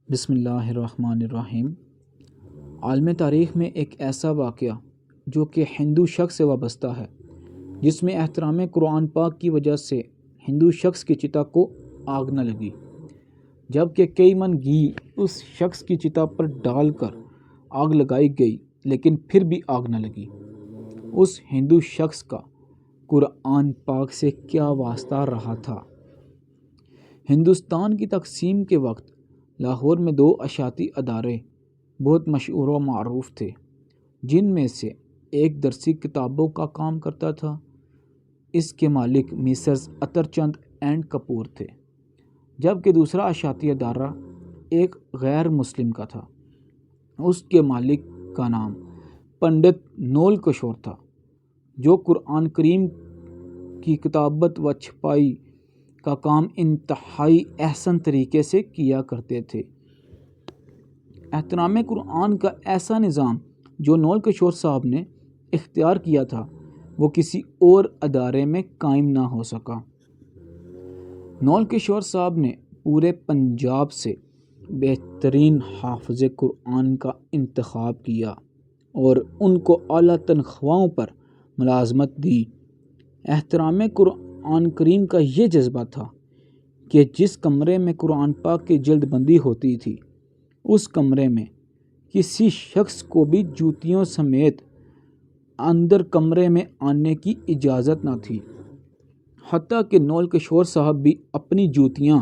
بسم اللہ الرحمن الرحیم۔ عالم تاریخ میں ایک ایسا واقعہ جو کہ ہندو شخص سے وابستہ ہے، جس میں احترام قرآن پاک کی وجہ سے ہندو شخص کی چتا کو آگ نہ لگی، جبکہ کئی من گھی اس شخص کی چتا پر ڈال کر آگ لگائی گئی لیکن پھر بھی آگ نہ لگی۔ اس ہندو شخص کا قرآن پاک سے کیا واسطہ رہا تھا؟ ہندوستان کی تقسیم کے وقت لاہور میں 2 اشاعتی ادارے بہت مشہور و معروف تھے، جن میں سے ایک درسی کتابوں کا کام کرتا تھا۔ اس کے مالک میسرز عطر چند اینڈ کپور تھے، جبکہ دوسرا اشاعتی ادارہ ایک غیر مسلم کا تھا۔ اس کے مالک کا نام پنڈت نول کشور تھا، جو قرآن کریم کی کتابت و چھپائی کا کام انتہائی احسن طریقے سے کیا کرتے تھے۔ احترام قرآن کا ایسا نظام جو نول کشور صاحب نے اختیار کیا تھا، وہ کسی اور ادارے میں قائم نہ ہو سکا۔ نول کشور صاحب نے پورے پنجاب سے بہترین حافظ قرآن کا انتخاب کیا اور ان کو اعلیٰ تنخواہوں پر ملازمت دی۔ احترام قرآن کریم کا یہ جذبہ تھا کہ جس کمرے میں قرآن پاک کی جلد بندی ہوتی تھی، اس کمرے میں کسی شخص کو بھی جوتیوں سمیت اندر کمرے میں آنے کی اجازت نہ تھی۔ حتیٰ کہ نول کشور صاحب بھی اپنی جوتیاں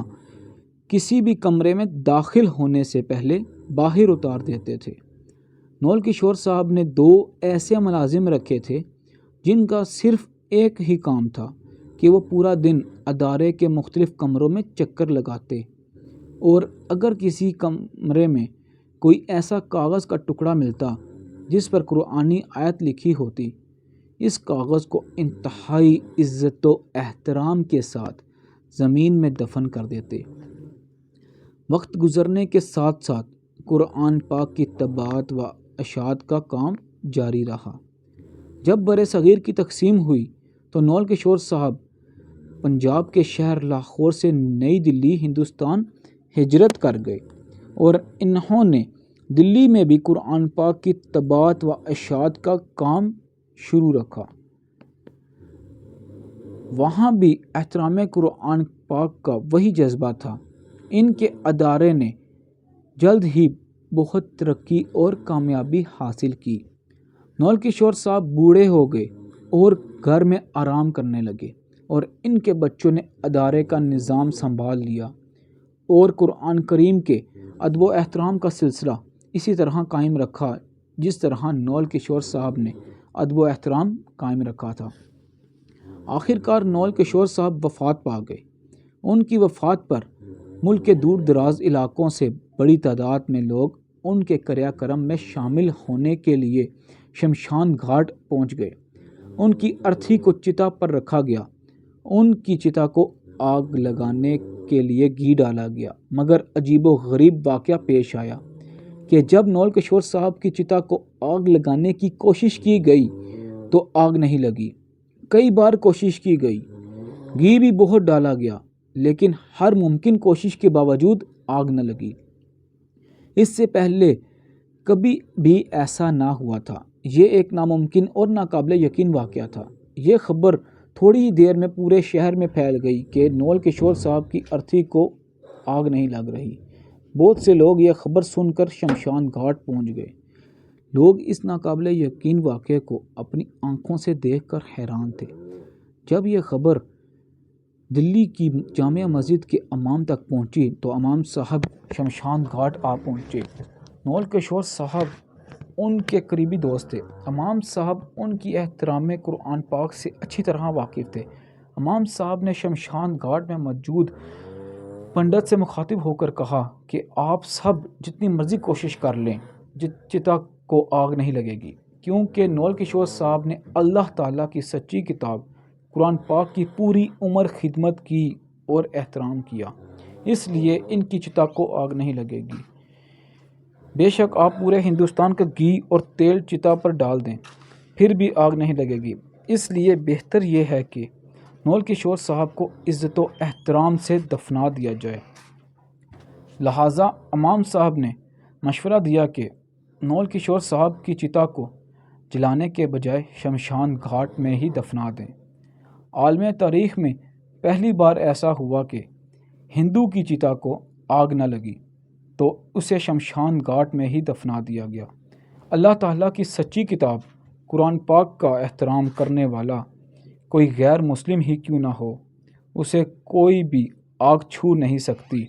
کسی بھی کمرے میں داخل ہونے سے پہلے باہر اتار دیتے تھے۔ نول کشور صاحب نے 2 ایسے ملازم رکھے تھے جن کا صرف ایک ہی کام تھا کہ وہ پورا دن ادارے کے مختلف کمروں میں چکر لگاتے، اور اگر کسی کمرے میں کوئی ایسا کاغذ کا ٹکڑا ملتا جس پر قرآنی آیت لکھی ہوتی، اس کاغذ کو انتہائی عزت و احترام کے ساتھ زمین میں دفن کر دیتے۔ وقت گزرنے کے ساتھ ساتھ قرآن پاک کی طباعت و اشاعت کا کام جاری رہا۔ جب بر صغیر کی تقسیم ہوئی تو نول کشور صاحب پنجاب کے شہر لاہور سے نئی دلی ہندوستان ہجرت کر گئے، اور انہوں نے دلی میں بھی قرآن پاک کی طباعت و اشاعت کا کام شروع رکھا۔ وہاں بھی احترام قرآن پاک کا وہی جذبہ تھا۔ ان کے ادارے نے جلد ہی بہت ترقی اور کامیابی حاصل کی۔ نول کشور صاحب بوڑھے ہو گئے اور گھر میں آرام کرنے لگے، اور ان کے بچوں نے ادارے کا نظام سنبھال لیا اور قرآن کریم کے ادب و احترام کا سلسلہ اسی طرح قائم رکھا جس طرح نول کشور صاحب نے ادب و احترام قائم رکھا تھا۔ آخر کار نول کشور صاحب وفات پا گئے۔ ان کی وفات پر ملک کے دور دراز علاقوں سے بڑی تعداد میں لوگ ان کے کریا کرم میں شامل ہونے کے لیے شمشان گھاٹ پہنچ گئے۔ ان کی ارتھی کو چتا پر رکھا گیا، ان کی چتا کو آگ لگانے کے لیے گھی ڈالا گیا، مگر عجیب و غریب واقعہ پیش آیا کہ جب نول کشور صاحب کی چتا کو آگ لگانے کی کوشش کی گئی تو آگ نہیں لگی۔ کئی بار کوشش کی گئی، گھی بھی بہت ڈالا گیا، لیکن ہر ممکن کوشش کے باوجود آگ نہ لگی۔ اس سے پہلے کبھی بھی ایسا نہ ہوا تھا۔ یہ ایک ناممکن اور ناقابل یقین واقعہ تھا۔ یہ خبر تھوڑی ہی دیر میں پورے شہر میں پھیل گئی کہ نول کشور صاحب کی ارتھی کو آگ نہیں لگ رہی۔ بہت سے لوگ یہ خبر سن کر شمشان گھاٹ پہنچ گئے۔ لوگ اس ناقابل یقین واقعے کو اپنی آنکھوں سے دیکھ کر حیران تھے۔ جب یہ خبر دلی کی جامع مسجد کے امام تک پہنچی تو امام صاحب شمشان گھاٹ آ پہنچے۔ نول کشور صاحب ان کے قریبی دوست تھے۔ امام صاحب ان کی احترام قرآن پاک سے اچھی طرح واقف تھے۔ امام صاحب نے شمشان گھاٹ میں موجود پنڈت سے مخاطب ہو کر کہا کہ آپ سب جتنی مرضی کوشش کر لیں، چتا کو آگ نہیں لگے گی، کیونکہ نول کشور صاحب نے اللہ تعالیٰ کی سچی کتاب قرآن پاک کی پوری عمر خدمت کی اور احترام کیا، اس لیے ان کی چتا کو آگ نہیں لگے گی۔ بے شک آپ پورے ہندوستان کا گھی اور تیل چتا پر ڈال دیں، پھر بھی آگ نہیں لگے گی۔ اس لیے بہتر یہ ہے کہ نول کشور صاحب کو عزت و احترام سے دفنا دیا جائے۔ لہٰذا امام صاحب نے مشورہ دیا کہ نول کشور صاحب کی چتا کو جلانے کے بجائے شمشان گھاٹ میں ہی دفنا دیں۔ عالم تاریخ میں پہلی بار ایسا ہوا کہ ہندو کی چتا کو آگ نہ لگی تو اسے شمشان گھاٹ میں ہی دفنا دیا گیا۔ اللہ تعالیٰ کی سچی کتاب قرآن پاک کا احترام کرنے والا کوئی غیر مسلم ہی کیوں نہ ہو، اسے کوئی بھی آگ چھو نہیں سکتی۔